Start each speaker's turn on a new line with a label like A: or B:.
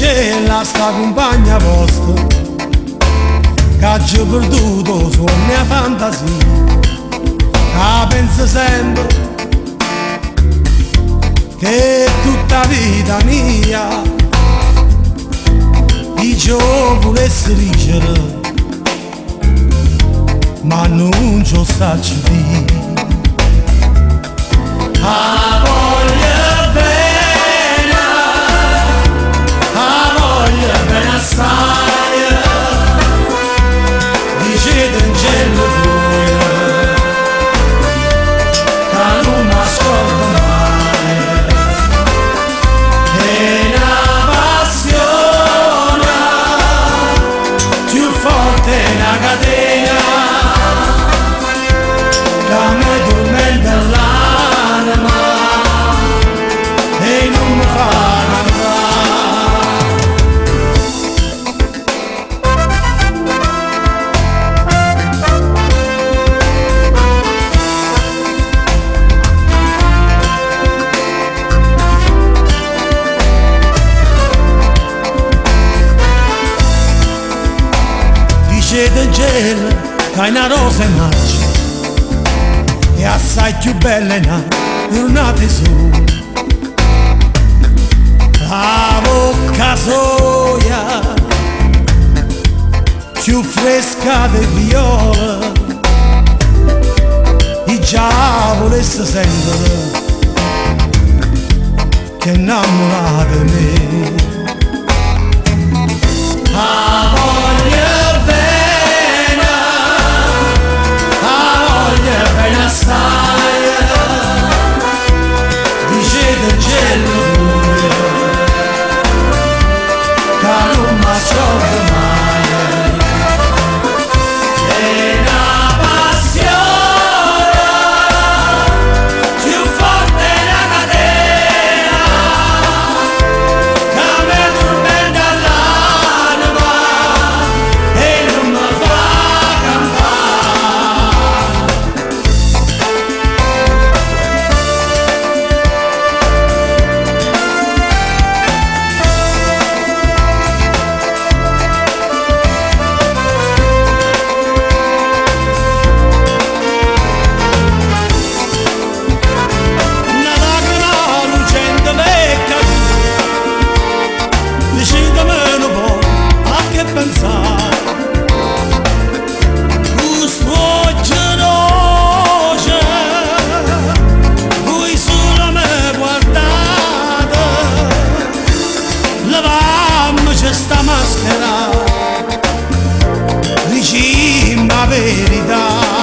A: gela sta compagna vostra che ha già perduto sulla mia fantasia, che pensa sempre che è tutta vita mia io volessi dicere ma non ci saccio dire. Ah, voglio bene, ah, voglio bene assai, dicete in cielo voi, che non mi ascolto mai. È una passione più forte una catena che mi tormenta l'anima e non mi fa cantare. Dicete in cielo che è una rosa magica e assai più bella è una giornata sola. La bocca soia più fresca di viola, i già volesse sentire che è innamorata di me. Ah, voglio bene, ah, voglio bene assai, dicete il cielo pure, che non mi ascolto mai. È una passione più forte una catena che mi tormenta l'anima e non mi fa campare. Una lacrima lucente vecchia, decidami un po' a che pensare. Gusto geloso, voi solo me guardate, levammoci sta maschera, dicimmi la verità.